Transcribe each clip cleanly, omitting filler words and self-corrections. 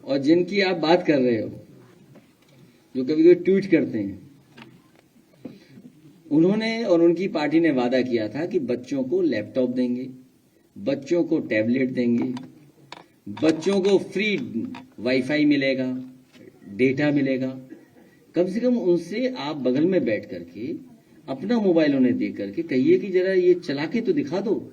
और जिनकी आप बात कर रहे हो, जो कभी कभी ट्वीट करते हैं, उन्होंने और उनकी पार्टी ने वादा किया था कि बच्चों को लैपटॉप देंगे, बच्चों को टैबलेट देंगे, बच्चों को फ्री वाईफाई मिलेगा, डेटा मिलेगा। कम से कम उनसे आप बगल में बैठ करके अपना मोबाइल उन्हें दे करके कहिए कि जरा ये चला के तो दिखा दो।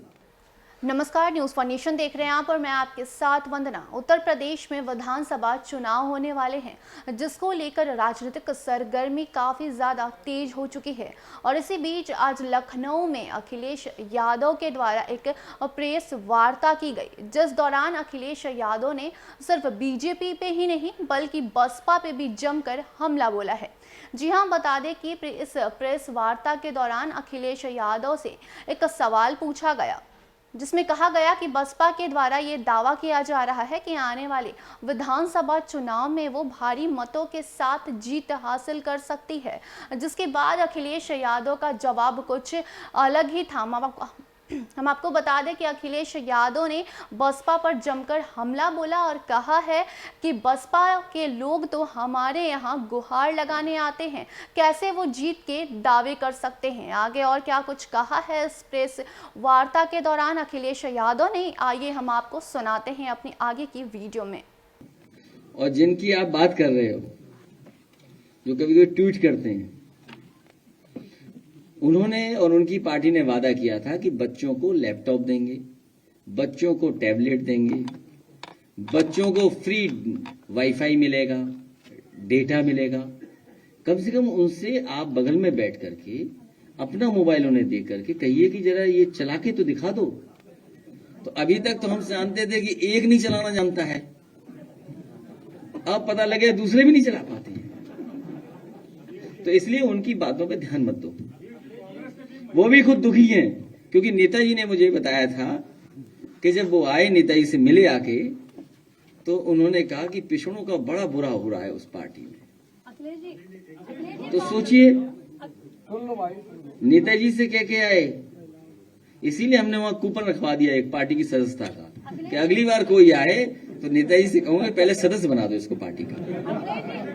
नमस्कार, न्यूज फॉर नेशन देख रहे हैं आप और मैं आपके साथ वंदना। उत्तर प्रदेश में विधानसभा चुनाव होने वाले हैं, जिसको लेकर राजनीतिक सरगर्मी काफी ज्यादा तेज हो चुकी है। और इसी बीच आज लखनऊ में अखिलेश यादव के द्वारा एक प्रेस वार्ता की गई, जिस दौरान अखिलेश यादव ने सिर्फ बीजेपी पे ही नहीं बल्कि बसपा पे भी जमकर हमला बोला है। जी हां, बता दें कि इस प्रेस वार्ता के दौरान अखिलेश यादव से एक सवाल पूछा गया, जिसमें कहा गया कि बसपा के द्वारा ये दावा किया जा रहा है कि आने वाले विधानसभा चुनाव में वो भारी मतों के साथ जीत हासिल कर सकती है। जिसके बाद अखिलेश यादव का जवाब कुछ अलग ही था। हम आपको बता दें कि अखिलेश यादव ने बसपा पर जमकर हमला बोला और कहा है कि बसपा के लोग तो हमारे यहाँ गुहार लगाने आते हैं, कैसे वो जीत के दावे कर सकते हैं। आगे और क्या कुछ कहा है इस प्रेस वार्ता के दौरान अखिलेश यादव ने, आइए हम आपको सुनाते हैं अपनी आगे की वीडियो में। और जिनकी आप बात कर रहे हो, जो कभी कभी ट्वीट करते हैं, उन्होंने और उनकी पार्टी ने वादा किया था कि बच्चों को लैपटॉप देंगे, बच्चों को टैबलेट देंगे, बच्चों को फ्री वाईफाई मिलेगा, डेटा मिलेगा। कम से कम उनसे आप बगल में बैठ करके अपना मोबाइल उन्हें दे करके कहिए कि जरा ये चला के तो दिखा दो। तो अभी तक तो हम जानते थे कि एक नहीं चलाना जानता है, अब पता लगे दूसरे भी नहीं चला पाते हैं। तो इसलिए उनकी बातों पे ध्यान मत दो। वो भी खुद दुखी हैं, क्योंकि नेताजी ने मुझे बताया था कि जब वो आए नेताजी से मिले आके, तो उन्होंने कहा कि पिछड़ों का बड़ा बुरा हो रहा है उस पार्टी में। तो सोचिए, नेताजी से कह के आए, इसीलिए हमने वहां कूपन रखवा दिया एक पार्टी की सदस्यता का कि अगली बार कोई आए तो नेताजी से कहूंगा पहले सदस्य बना दो इसको पार्टी का।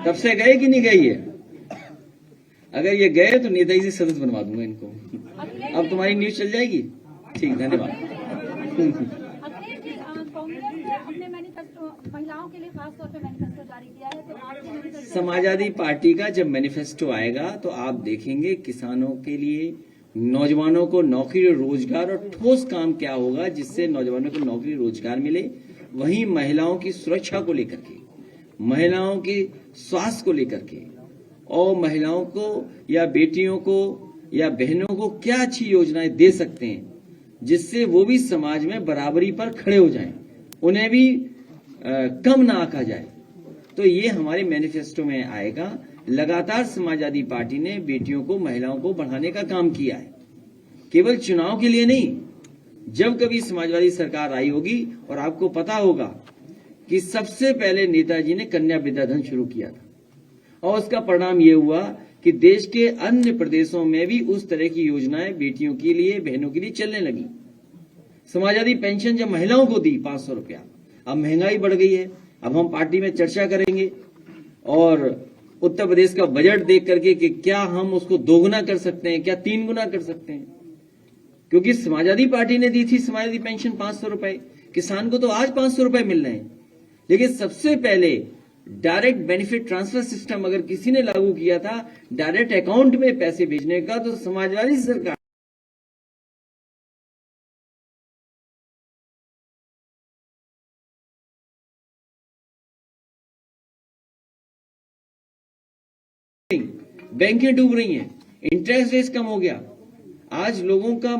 तब से गए कि नहीं गई है? अगर ये गए तो नेताजी से सदस्य बनवा दूंगा इनको। अब तुम्हारी न्यूज चल जाएगी। ठीक, धन्यवाद। महिलाओं के लिए खास तौर पे मैनिफेस्टो जारी किया है, तो आपके समाजवादी पार्टी का जब मैनिफेस्टो आएगा तो आप देखेंगे किसानों के लिए, नौजवानों को नौकरी रोजगार और ठोस काम क्या होगा जिससे नौजवानों को नौकरी रोजगार मिले। वहीं महिलाओं की सुरक्षा को लेकर के, महिलाओं के स्वास्थ्य को लेकर के, और महिलाओं को या बेटियों को या बहनों को क्या अच्छी योजनाएं दे सकते हैं जिससे वो भी समाज में बराबरी पर खड़े हो जाएं, उन्हें भी कम ना आंका जाए। तो ये हमारे मैनिफेस्टो में आएगा। लगातार समाजवादी पार्टी ने बेटियों को, महिलाओं को बढ़ाने का काम किया है, केवल चुनाव के लिए नहीं। जब कभी समाजवादी सरकार आई होगी, और आपको पता होगा कि सबसे पहले नेताजी ने कन्या विद्याधन शुरू किया था, और उसका परिणाम यह हुआ कि देश के अन्य प्रदेशों में भी उस तरह की योजनाएं बेटियों के लिए, बहनों के लिए चलने लगी। समाजवादी पेंशन जब महिलाओं को दी 500 रुपया, अब महंगाई बढ़ गई है। अब हम पार्टी में चर्चा करेंगे और उत्तर प्रदेश का बजट देख करके कि क्या हम उसको दोगुना कर सकते हैं, क्या 3 गुना कर सकते हैं। क्योंकि समाजवादी पार्टी ने दी थी समाजवादी पेंशन 500 रुपए, किसान को तो आज 500 रुपए मिल रहे हैं। लेकिन सबसे पहले डायरेक्ट बेनिफिट ट्रांसफर सिस्टम अगर किसी ने लागू किया था, डायरेक्ट अकाउंट में पैसे भेजने का, तो समाजवादी सरकार। बैंकें डूब रही हैं, इंटरेस्ट रेट कम हो गया, आज लोगों का